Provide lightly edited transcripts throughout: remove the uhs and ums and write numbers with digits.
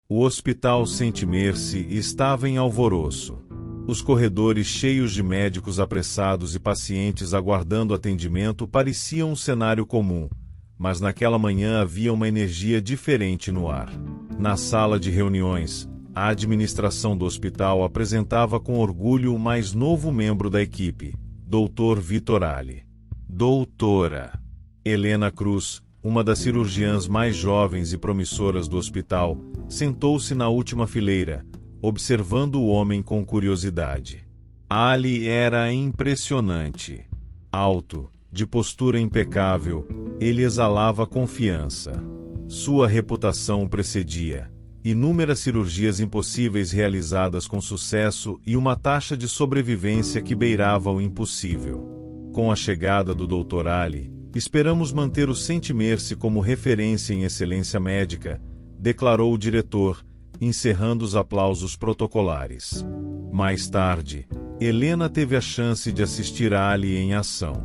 O hospital Saint Mercy estava em alvoroço. Os corredores cheios de médicos apressados e pacientes aguardando atendimento pareciam um cenário comum, mas naquela manhã havia uma energia diferente no ar. Na sala de reuniões, a administração do hospital apresentava com orgulho o mais novo membro da equipe, Dr. Vitorali. Doutora Helena Cruz, uma das cirurgiãs mais jovens e promissoras do hospital, sentou-se na última fileira, observando o homem com curiosidade. Ali era impressionante. Alto, de postura impecável, ele exalava confiança. Sua reputação o precedia. Inúmeras cirurgias impossíveis realizadas com sucesso e uma taxa de sobrevivência que beirava o impossível. Com a chegada do Dr. Ali, esperamos manter o Saint Mercy como referência em excelência médica, declarou o diretor, encerrando os aplausos protocolares. Mais tarde, Helena teve a chance de assistir a Ali em ação.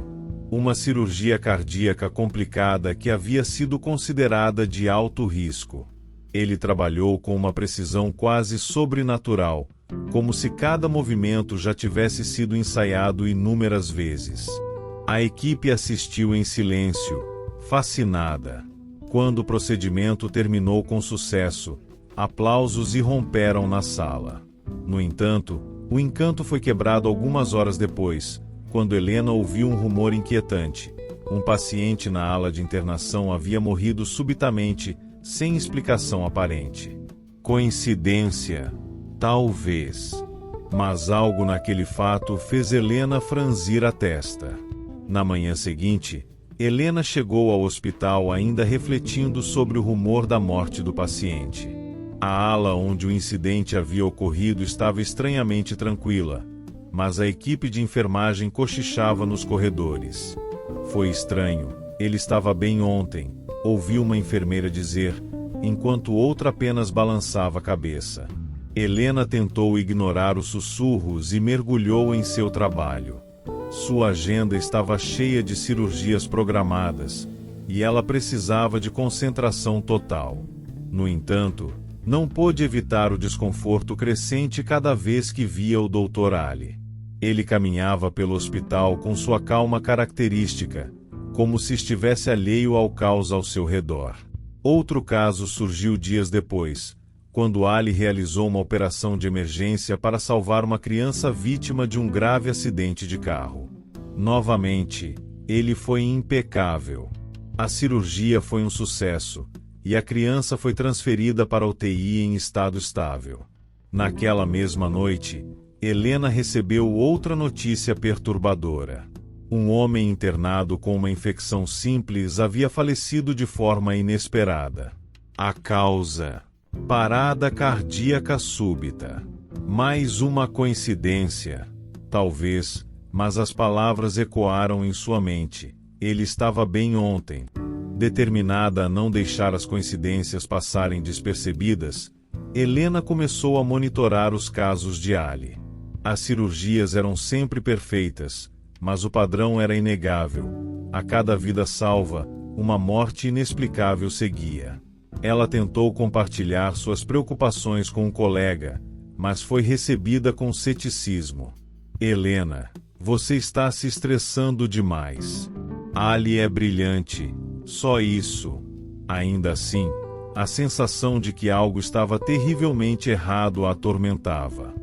Uma cirurgia cardíaca complicada que havia sido considerada de alto risco. Ele trabalhou com uma precisão quase sobrenatural, como se cada movimento já tivesse sido ensaiado inúmeras vezes. A equipe assistiu em silêncio, fascinada. Quando o procedimento terminou com sucesso, aplausos irromperam na sala. No entanto, o encanto foi quebrado algumas horas depois, quando Helena ouviu um rumor inquietante. Um paciente na ala de internação havia morrido subitamente, sem explicação aparente. Coincidência? Talvez. Mas algo naquele fato fez Helena franzir a testa. Na manhã seguinte, Helena chegou ao hospital ainda refletindo sobre o rumor da morte do paciente. A ala onde o incidente havia ocorrido estava estranhamente tranquila, mas a equipe de enfermagem cochichava nos corredores. Foi estranho, ele estava bem ontem, ouviu uma enfermeira dizer, enquanto outra apenas balançava a cabeça. Helena tentou ignorar os sussurros e mergulhou em seu trabalho. Sua agenda estava cheia de cirurgias programadas, e ela precisava de concentração total. No entanto, não pôde evitar o desconforto crescente cada vez que via o Dr. Ali. Ele caminhava pelo hospital com sua calma característica, como se estivesse alheio ao caos ao seu redor. Outro caso surgiu dias depois, quando Ali realizou uma operação de emergência para salvar uma criança vítima de um grave acidente de carro. Novamente, ele foi impecável. A cirurgia foi um sucesso, e a criança foi transferida para a UTI em estado estável. Naquela mesma noite, Helena recebeu outra notícia perturbadora. Um homem internado com uma infecção simples havia falecido de forma inesperada. A causa: parada cardíaca súbita. Mais uma coincidência? Talvez, mas as palavras ecoaram em sua mente. Ele estava bem ontem. Determinada a não deixar as coincidências passarem despercebidas, Helena começou a monitorar os casos de Ali. As cirurgias eram sempre perfeitas, mas o padrão era inegável. A cada vida salva, uma morte inexplicável seguia. Ela tentou compartilhar suas preocupações com um colega, mas foi recebida com ceticismo. Helena, você está se estressando demais. Ali é brilhante, só isso. Ainda assim, a sensação de que algo estava terrivelmente errado a atormentava.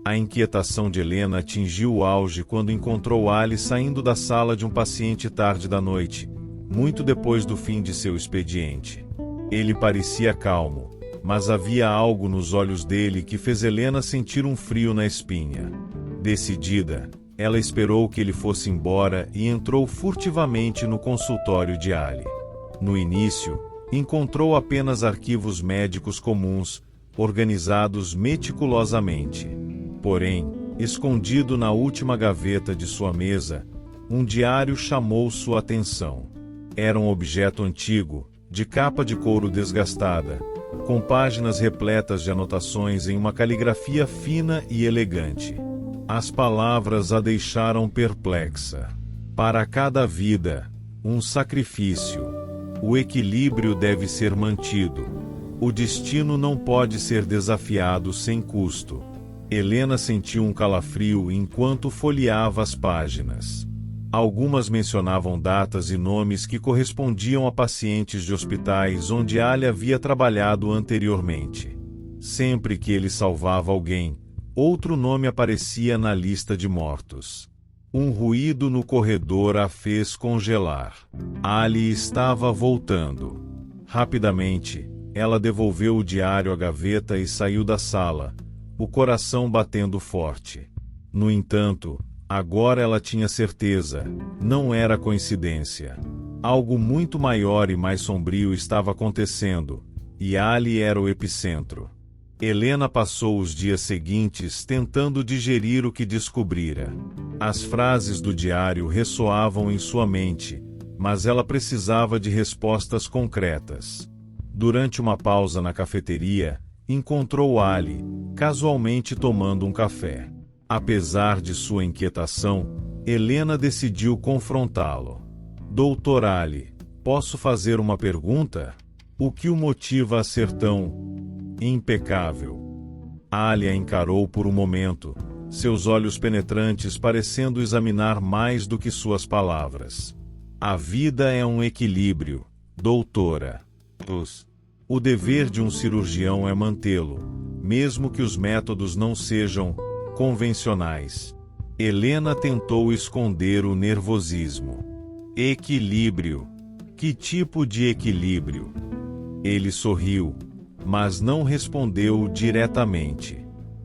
A inquietação de Helena atingiu o auge quando encontrou Ali saindo da sala de um paciente tarde da noite, muito depois do fim de seu expediente. Ele parecia calmo, mas havia algo nos olhos dele que fez Helena sentir um frio na espinha. Decidida, ela esperou que ele fosse embora e entrou furtivamente no consultório de Ali. No início, encontrou apenas arquivos médicos comuns, organizados meticulosamente. Porém, escondido na última gaveta de sua mesa, um diário chamou sua atenção. Era um objeto antigo, de capa de couro desgastada, com páginas repletas de anotações em uma caligrafia fina e elegante. As palavras a deixaram perplexa. Para cada vida, um sacrifício. O equilíbrio deve ser mantido. O destino não pode ser desafiado sem custo. Helena sentiu um calafrio enquanto folheava as páginas. Algumas mencionavam datas e nomes que correspondiam a pacientes de hospitais onde Ali havia trabalhado anteriormente. Sempre que ele salvava alguém, outro nome aparecia na lista de mortos. Um ruído no corredor a fez congelar. Ali estava voltando. Rapidamente, ela devolveu o diário à gaveta e saiu da sala, o coração batendo forte. No entanto, agora ela tinha certeza, não era coincidência. Algo muito maior e mais sombrio estava acontecendo, e Ali era o epicentro. Helena passou os dias seguintes tentando digerir o que descobrira. As frases do diário ressoavam em sua mente, mas ela precisava de respostas concretas. Durante uma pausa na cafeteria, encontrou Ali, casualmente tomando um café. Apesar de sua inquietação, Helena decidiu confrontá-lo. Doutor Ali, posso fazer uma pergunta? O que o motiva a ser tão impecável? Ali a encarou por um momento, seus olhos penetrantes parecendo examinar mais do que suas palavras. A vida é um equilíbrio, doutora. O dever de um cirurgião é mantê-lo, mesmo que os métodos não sejam convencionais. Helena tentou esconder o nervosismo. Equilíbrio. Que tipo de equilíbrio? Ele sorriu, mas não respondeu diretamente.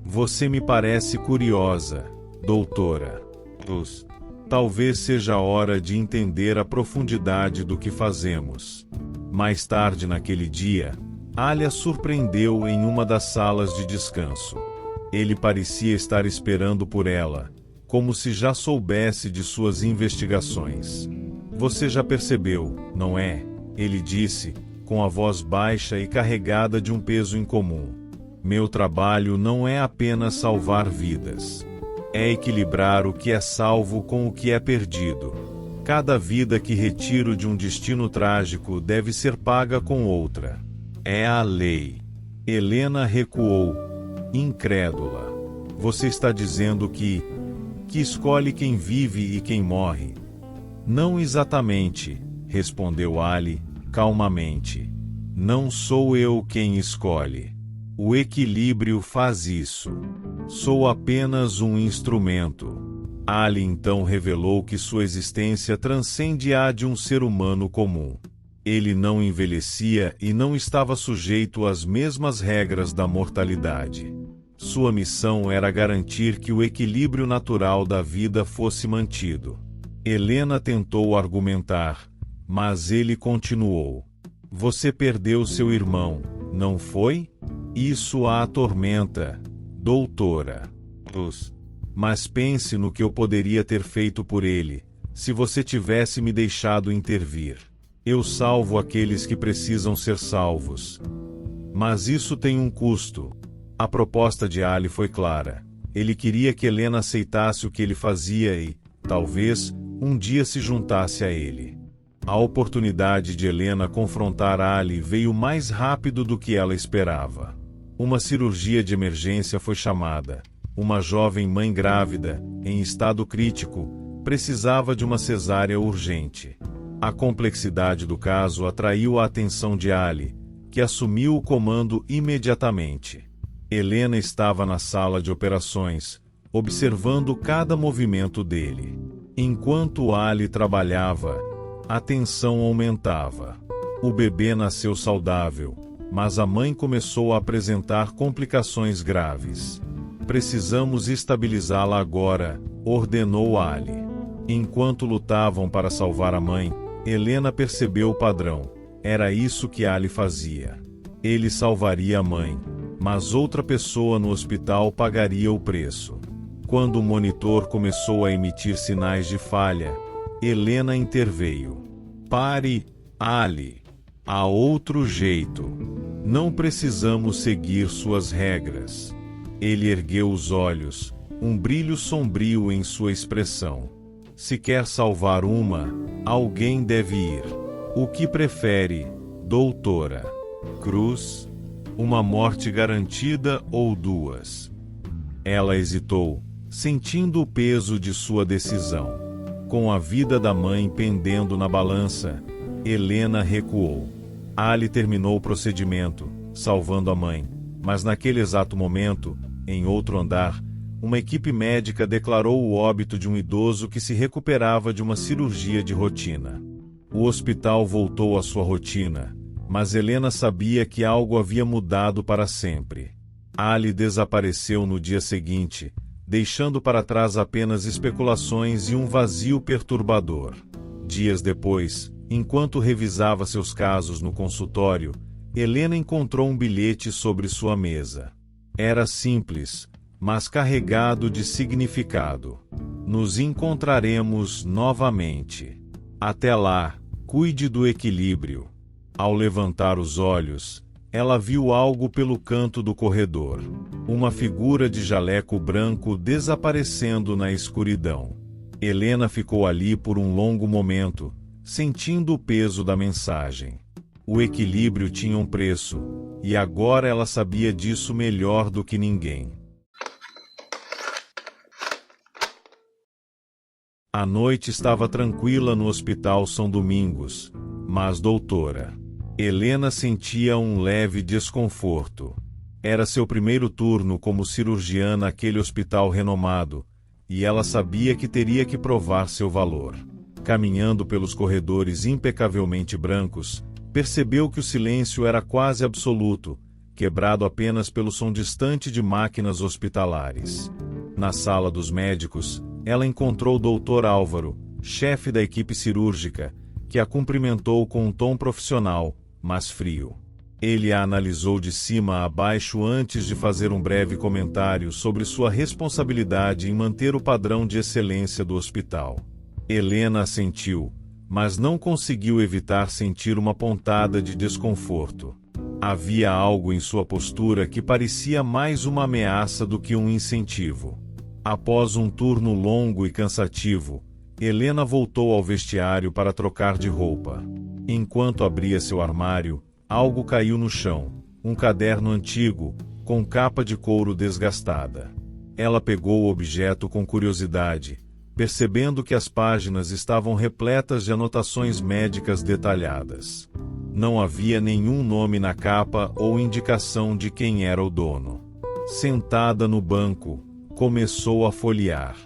Você me parece curiosa, doutora. Talvez seja a hora de entender a profundidade do que fazemos. Mais tarde naquele dia, Ali a surpreendeu em uma das salas de descanso. Ele parecia estar esperando por ela, como se já soubesse de suas investigações. Você já percebeu, não é? Ele disse, com a voz baixa e carregada de um peso incomum. Meu trabalho não é apenas salvar vidas. É equilibrar o que é salvo com o que é perdido. Cada vida que retiro de um destino trágico deve ser paga com outra. É a lei. Helena recuou, incrédula. Você está dizendo que escolhe quem vive e quem morre? Não exatamente, respondeu Ali, calmamente. Não sou eu quem escolhe. O equilíbrio faz isso. Sou apenas um instrumento. Ali então revelou que sua existência transcende a de um ser humano comum. Ele não envelhecia e não estava sujeito às mesmas regras da mortalidade. Sua missão era garantir que o equilíbrio natural da vida fosse mantido. Helena tentou argumentar, mas ele continuou. Você perdeu seu irmão, não foi? Isso a atormenta, doutora. Mas pense no que eu poderia ter feito por ele, se você tivesse me deixado intervir. Eu salvo aqueles que precisam ser salvos. Mas isso tem um custo. A proposta de Ali foi clara. Ele queria que Helena aceitasse o que ele fazia e, talvez, um dia se juntasse a ele. A oportunidade de Helena confrontar Ali veio mais rápido do que ela esperava. Uma cirurgia de emergência foi chamada. Uma jovem mãe grávida, em estado crítico, precisava de uma cesárea urgente. A complexidade do caso atraiu a atenção de Ali, que assumiu o comando imediatamente. Helena estava na sala de operações, observando cada movimento dele. Enquanto Ali trabalhava, a tensão aumentava. O bebê nasceu saudável, mas a mãe começou a apresentar complicações graves. Precisamos estabilizá-la agora, ordenou Ali. Enquanto lutavam para salvar a mãe, Helena percebeu o padrão. Era isso que Ali fazia. Ele salvaria a mãe, mas outra pessoa no hospital pagaria o preço. Quando o monitor começou a emitir sinais de falha, Helena interveio. Pare, Ali. Há outro jeito. Não precisamos seguir suas regras. Ele ergueu os olhos, um brilho sombrio em sua expressão. Se quer salvar uma, alguém deve ir. O que prefere, doutora? Cruz? Uma morte garantida ou duas? Ela hesitou, sentindo o peso de sua decisão. Com a vida da mãe pendendo na balança, Helena recuou. Ali terminou o procedimento, salvando a mãe, mas naquele exato momento, em outro andar, uma equipe médica declarou o óbito de um idoso que se recuperava de uma cirurgia de rotina. O hospital voltou à sua rotina, mas Helena sabia que algo havia mudado para sempre. Ali desapareceu no dia seguinte, deixando para trás apenas especulações e um vazio perturbador. Dias depois, enquanto revisava seus casos no consultório, Helena encontrou um bilhete sobre sua mesa. Era simples, mas carregado de significado. Nos encontraremos novamente. Até lá, cuide do equilíbrio. Ao levantar os olhos, ela viu algo pelo canto do corredor. Uma figura de jaleco branco desaparecendo na escuridão. Helena ficou ali por um longo momento, sentindo o peso da mensagem. O equilíbrio tinha um preço, e agora ela sabia disso melhor do que ninguém. A noite estava tranquila no Hospital São Domingos, mas doutora, Helena sentia um leve desconforto. Era seu primeiro turno como cirurgiã naquele hospital renomado, e ela sabia que teria que provar seu valor. Caminhando pelos corredores impecavelmente brancos, percebeu que o silêncio era quase absoluto, quebrado apenas pelo som distante de máquinas hospitalares. Na sala dos médicos, ela encontrou o Dr. Álvaro, chefe da equipe cirúrgica, que a cumprimentou com um tom profissional, mas frio. Ele a analisou de cima a baixo antes de fazer um breve comentário sobre sua responsabilidade em manter o padrão de excelência do hospital. Helena assentiu, mas não conseguiu evitar sentir uma pontada de desconforto. Havia algo em sua postura que parecia mais uma ameaça do que um incentivo. Após um turno longo e cansativo, Helena voltou ao vestiário para trocar de roupa. Enquanto abria seu armário, algo caiu no chão, um caderno antigo, com capa de couro desgastada. Ela pegou o objeto com curiosidade, percebendo que as páginas estavam repletas de anotações médicas detalhadas. Não havia nenhum nome na capa ou indicação de quem era o dono. Sentada no banco, começou a folhear.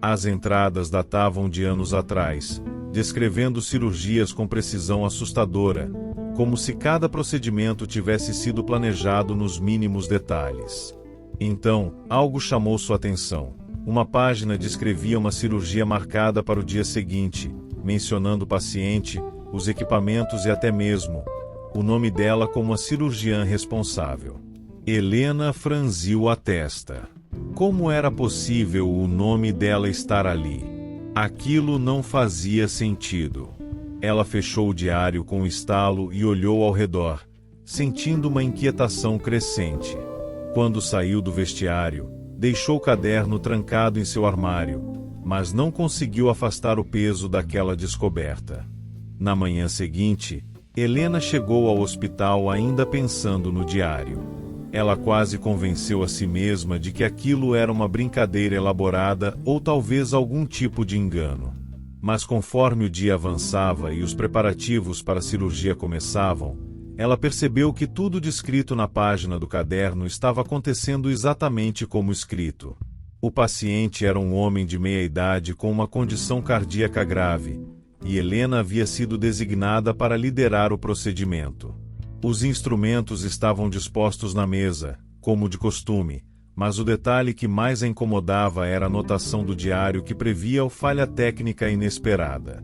As entradas datavam de anos atrás, descrevendo cirurgias com precisão assustadora, como se cada procedimento tivesse sido planejado nos mínimos detalhes. Então, algo chamou sua atenção. Uma página descrevia uma cirurgia marcada para o dia seguinte, mencionando o paciente, os equipamentos e até mesmo o nome dela como a cirurgiã responsável. Helena franziu a testa. Como era possível o nome dela estar ali? Aquilo não fazia sentido. Ela fechou o diário com um estalo e olhou ao redor, sentindo uma inquietação crescente. Quando saiu do vestiário, deixou o caderno trancado em seu armário, mas não conseguiu afastar o peso daquela descoberta. Na manhã seguinte, Helena chegou ao hospital ainda pensando no diário. Ela quase convenceu a si mesma de que aquilo era uma brincadeira elaborada ou talvez algum tipo de engano. Mas conforme o dia avançava e os preparativos para a cirurgia começavam, ela percebeu que tudo descrito na página do caderno estava acontecendo exatamente como escrito. O paciente era um homem de meia-idade com uma condição cardíaca grave, e Helena havia sido designada para liderar o procedimento. Os instrumentos estavam dispostos na mesa, como de costume, mas o detalhe que mais a incomodava era a anotação do diário que previa a falha técnica inesperada.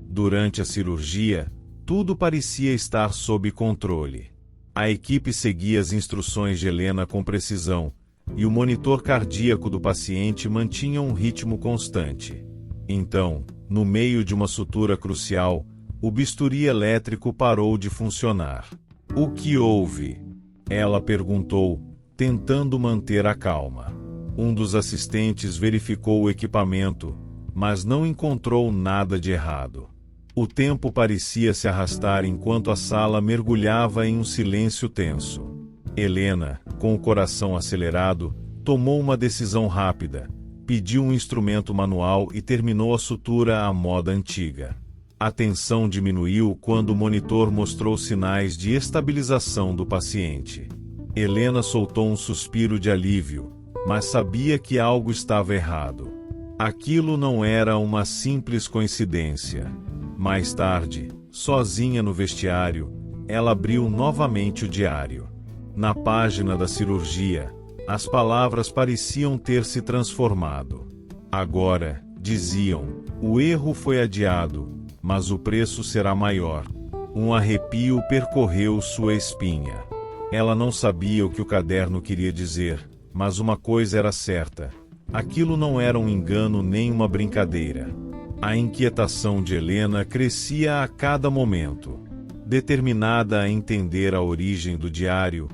Durante a cirurgia, tudo parecia estar sob controle. A equipe seguia as instruções de Helena com precisão, e o monitor cardíaco do paciente mantinha um ritmo constante. Então, no meio de uma sutura crucial, o bisturi elétrico parou de funcionar. O que houve? Ela perguntou, tentando manter a calma. Um dos assistentes verificou o equipamento, mas não encontrou nada de errado. O tempo parecia se arrastar enquanto a sala mergulhava em um silêncio tenso. Helena, com o coração acelerado, tomou uma decisão rápida, pediu um instrumento manual e terminou a sutura à moda antiga. A tensão diminuiu quando o monitor mostrou sinais de estabilização do paciente. Helena soltou um suspiro de alívio, mas sabia que algo estava errado. Aquilo não era uma simples coincidência. Mais tarde, sozinha no vestiário, ela abriu novamente o diário. Na página da cirurgia, as palavras pareciam ter se transformado. Agora, diziam, o erro foi adiado, mas o preço será maior. Um arrepio percorreu sua espinha. Ela não sabia o que o caderno queria dizer, mas uma coisa era certa. Aquilo não era um engano nem uma brincadeira. A inquietação de Helena crescia a cada momento. Determinada a entender a origem do diário,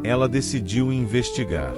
ela decidiu investigar.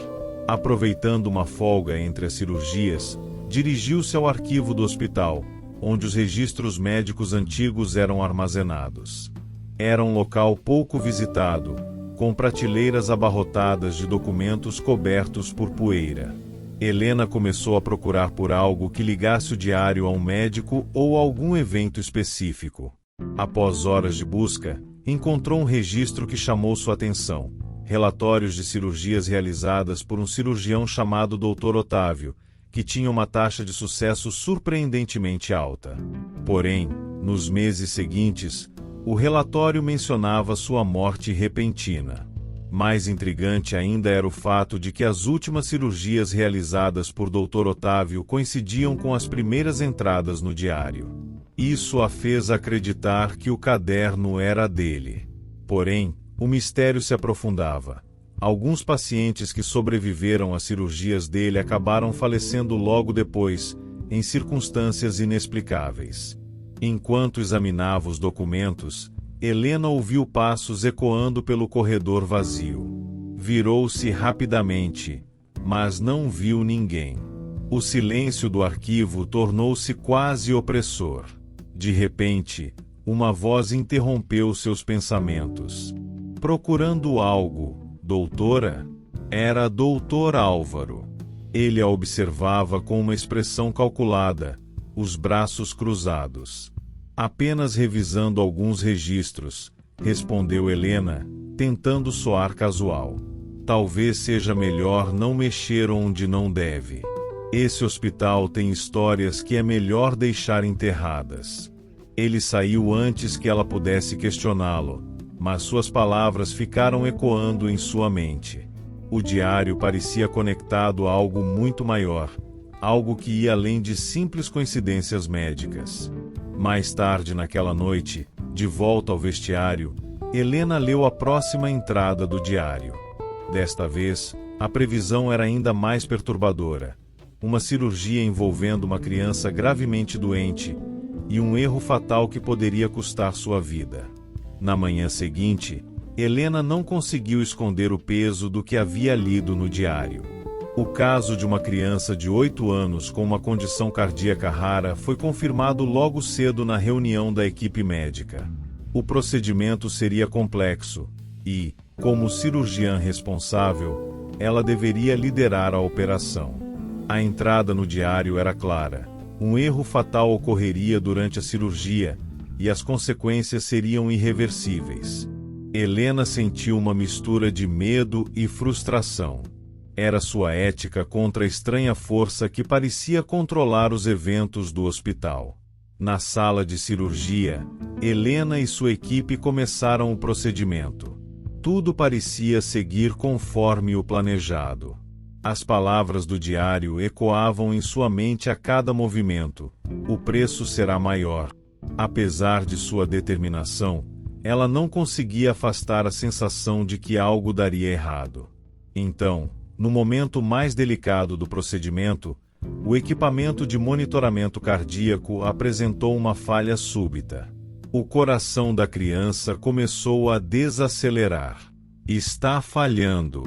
Aproveitando uma folga entre as cirurgias, dirigiu-se ao arquivo do hospital, onde os registros médicos antigos eram armazenados. Era um local pouco visitado, com prateleiras abarrotadas de documentos cobertos por poeira. Helena começou a procurar por algo que ligasse o diário a um médico ou a algum evento específico. Após horas de busca, encontrou um registro que chamou sua atenção: relatórios de cirurgias realizadas por um cirurgião chamado Dr. Otávio, que tinha uma taxa de sucesso surpreendentemente alta. Porém, nos meses seguintes, o relatório mencionava sua morte repentina. Mais intrigante ainda era o fato de que as últimas cirurgias realizadas por Dr. Otávio coincidiam com as primeiras entradas no diário. Isso a fez acreditar que o caderno era dele. Porém, o mistério se aprofundava. Alguns pacientes que sobreviveram às cirurgias dele acabaram falecendo logo depois, em circunstâncias inexplicáveis. Enquanto examinava os documentos, Helena ouviu passos ecoando pelo corredor vazio. Virou-se rapidamente, mas não viu ninguém. O silêncio do arquivo tornou-se quase opressor. De repente, uma voz interrompeu seus pensamentos. Procurando algo, doutora? Era Dr. Álvaro. Ele a observava com uma expressão calculada, os braços cruzados. Apenas revisando alguns registros, respondeu Helena, tentando soar casual. Talvez seja melhor não mexer onde não deve. Esse hospital tem histórias que é melhor deixar enterradas. Ele saiu antes que ela pudesse questioná-lo, mas suas palavras ficaram ecoando em sua mente. O diário parecia conectado a algo muito maior, algo que ia além de simples coincidências médicas. Mais tarde naquela noite, de volta ao vestiário, Helena leu a próxima entrada do diário. Desta vez, a previsão era ainda mais perturbadora. Uma cirurgia envolvendo uma criança gravemente doente e um erro fatal que poderia custar sua vida. Na manhã seguinte, Helena não conseguiu esconder o peso do que havia lido no diário. O caso de uma criança de 8 anos com uma condição cardíaca rara foi confirmado logo cedo na reunião da equipe médica. O procedimento seria complexo e, como cirurgiã responsável, ela deveria liderar a operação. A entrada no diário era clara. Um erro fatal ocorreria durante a cirurgia e as consequências seriam irreversíveis. Helena sentiu uma mistura de medo e frustração. Era sua ética contra a estranha força que parecia controlar os eventos do hospital. Na sala de cirurgia, Helena e sua equipe começaram o procedimento. Tudo parecia seguir conforme o planejado. As palavras do diário ecoavam em sua mente a cada movimento. O preço será maior. Apesar de sua determinação, ela não conseguia afastar a sensação de que algo daria errado. Então, no momento mais delicado do procedimento, o equipamento de monitoramento cardíaco apresentou uma falha súbita. O coração da criança começou a desacelerar. Está falhando,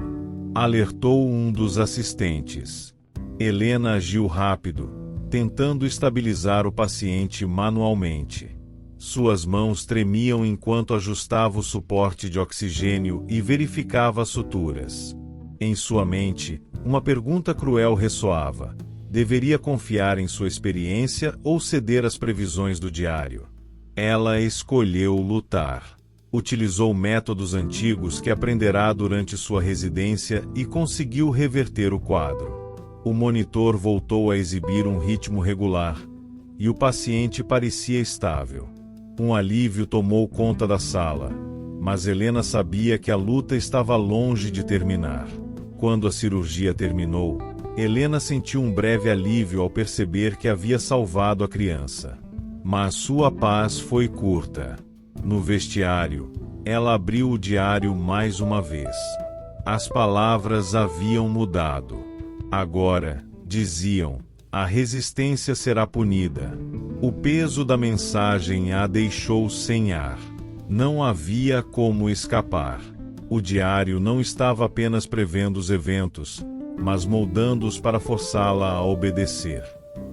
alertou um dos assistentes. Helena agiu rápido, tentando estabilizar o paciente manualmente. Suas mãos tremiam enquanto ajustava o suporte de oxigênio e verificava as suturas. Em sua mente, uma pergunta cruel ressoava: deveria confiar em sua experiência ou ceder às previsões do diário? Ela escolheu lutar. Utilizou métodos antigos que aprenderá durante sua residência e conseguiu reverter o quadro. O monitor voltou a exibir um ritmo regular, e o paciente parecia estável. Um alívio tomou conta da sala, mas Helena sabia que a luta estava longe de terminar. Quando a cirurgia terminou, Helena sentiu um breve alívio ao perceber que havia salvado a criança. Mas sua paz foi curta. No vestiário, ela abriu o diário mais uma vez. As palavras haviam mudado. Agora, diziam: a resistência será punida. O peso da mensagem a deixou sem ar. Não havia como escapar. O diário não estava apenas prevendo os eventos, mas moldando-os para forçá-la a obedecer.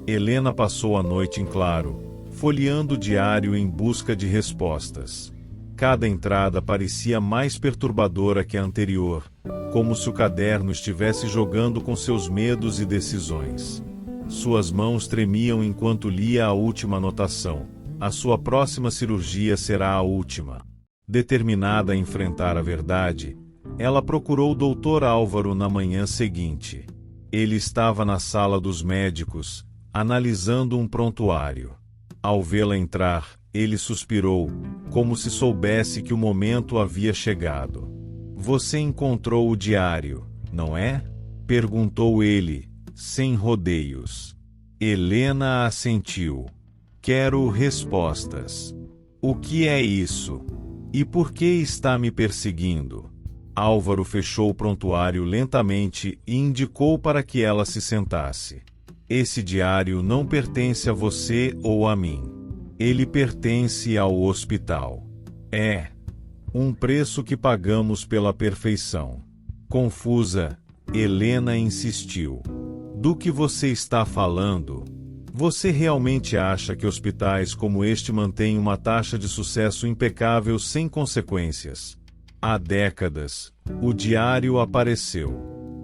Helena passou a noite em claro, folheando o diário em busca de respostas. Cada entrada parecia mais perturbadora que a anterior, como se o caderno estivesse jogando com seus medos e decisões. Suas mãos tremiam enquanto lia a última anotação: a sua próxima cirurgia será a última. Determinada a enfrentar a verdade, ela procurou o Dr. Álvaro na manhã seguinte. Ele estava na sala dos médicos, analisando um prontuário. Ao vê-la entrar, ele suspirou, como se soubesse que o momento havia chegado. "Você encontrou o diário, não é?" perguntou ele, sem rodeios. Helena assentiu. "Quero respostas. O que é isso? E por que está me perseguindo?" Álvaro fechou o prontuário lentamente e indicou para que ela se sentasse. "Esse diário não pertence a você ou a mim. Ele pertence ao hospital. É um preço que pagamos pela perfeição." Confusa, Helena insistiu. "Do que você está falando? Você realmente acha que hospitais como este mantêm uma taxa de sucesso impecável sem consequências?" Há décadas, o diário apareceu.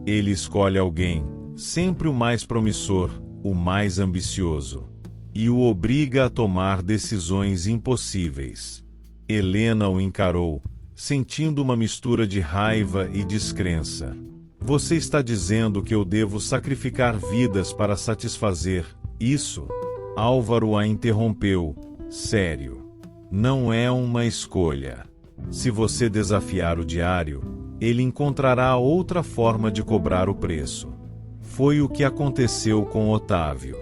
Ele escolhe alguém, sempre o mais promissor, o mais ambicioso, e o obriga a tomar decisões impossíveis. Helena o encarou, sentindo uma mistura de raiva e descrença. "Você está dizendo que eu devo sacrificar vidas para satisfazer isso?" Álvaro a interrompeu. "Sério. Não é uma escolha. Se você desafiar o diário, ele encontrará outra forma de cobrar o preço." Foi o que aconteceu com Otávio.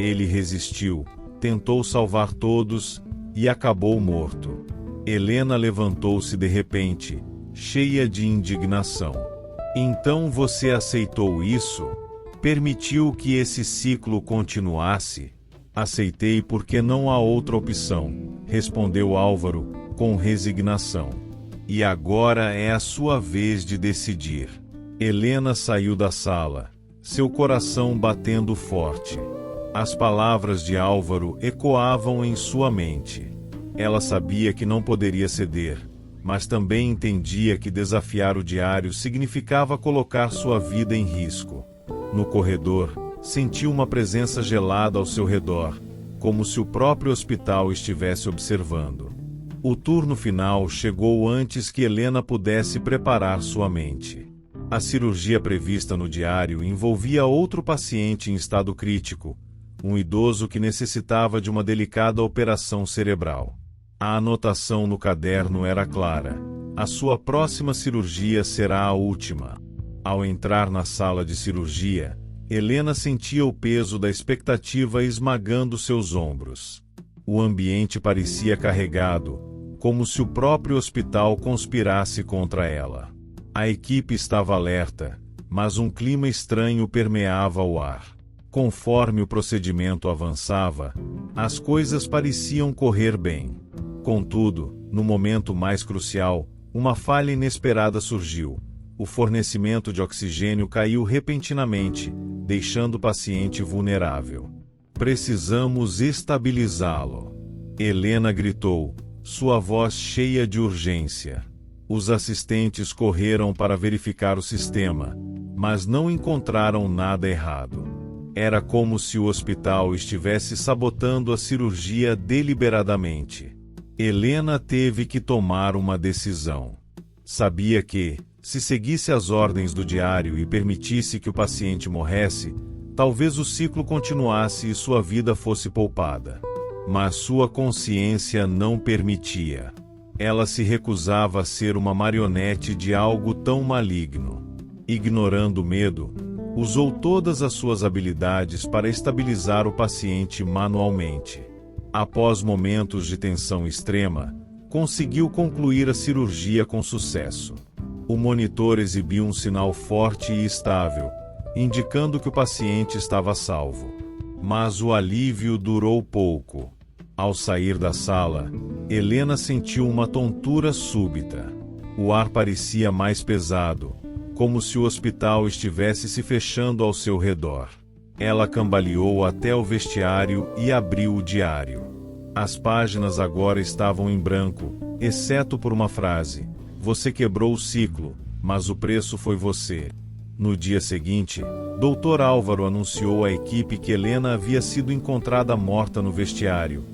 Ele resistiu, tentou salvar todos e acabou morto. Helena levantou-se de repente, cheia de indignação. "Então você aceitou isso? Permitiu que esse ciclo continuasse?" "Aceitei porque não há outra opção", respondeu Álvaro, com resignação. "E agora é a sua vez de decidir." Helena saiu da sala, seu coração batendo forte. As palavras de Álvaro ecoavam em sua mente. Ela sabia que não poderia ceder, mas também entendia que desafiar o diário significava colocar sua vida em risco. No corredor, sentiu uma presença gelada ao seu redor, como se o próprio hospital estivesse observando. O turno final chegou antes que Helena pudesse preparar sua mente. A cirurgia prevista no diário envolvia outro paciente em estado crítico, um idoso que necessitava de uma delicada operação cerebral. A anotação no caderno era clara: a sua próxima cirurgia será a última. Ao entrar na sala de cirurgia, Helena sentia o peso da expectativa esmagando seus ombros. O ambiente parecia carregado, como se o próprio hospital conspirasse contra ela. A equipe estava alerta, mas um clima estranho permeava o ar. Conforme o procedimento avançava, as coisas pareciam correr bem. Contudo, no momento mais crucial, uma falha inesperada surgiu. O fornecimento de oxigênio caiu repentinamente, deixando o paciente vulnerável. "Precisamos estabilizá-lo." Helena gritou, sua voz cheia de urgência. Os assistentes correram para verificar o sistema, mas não encontraram nada errado. Era como se o hospital estivesse sabotando a cirurgia deliberadamente. Helena teve que tomar uma decisão. Sabia que, se seguisse as ordens do diário e permitisse que o paciente morresse, talvez o ciclo continuasse e sua vida fosse poupada. Mas sua consciência não permitia. Ela se recusava a ser uma marionete de algo tão maligno. Ignorando o medo, usou todas as suas habilidades para estabilizar o paciente manualmente. Após momentos de tensão extrema, conseguiu concluir a cirurgia com sucesso. O monitor exibiu um sinal forte e estável, indicando que o paciente estava salvo. Mas o alívio durou pouco. Ao sair da sala, Helena sentiu uma tontura súbita. O ar parecia mais pesado, como se o hospital estivesse se fechando ao seu redor. Ela cambaleou até o vestiário e abriu o diário. As páginas agora estavam em branco, exceto por uma frase: "Você quebrou o ciclo, mas o preço foi você." No dia seguinte, Dr. Álvaro anunciou à equipe que Helena havia sido encontrada morta no vestiário,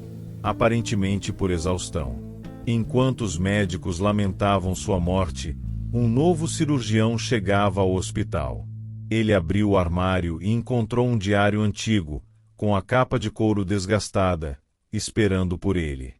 aparentemente por exaustão. Enquanto os médicos lamentavam sua morte, um novo cirurgião chegava ao hospital. Ele abriu o armário e encontrou um diário antigo, com a capa de couro desgastada, esperando por ele.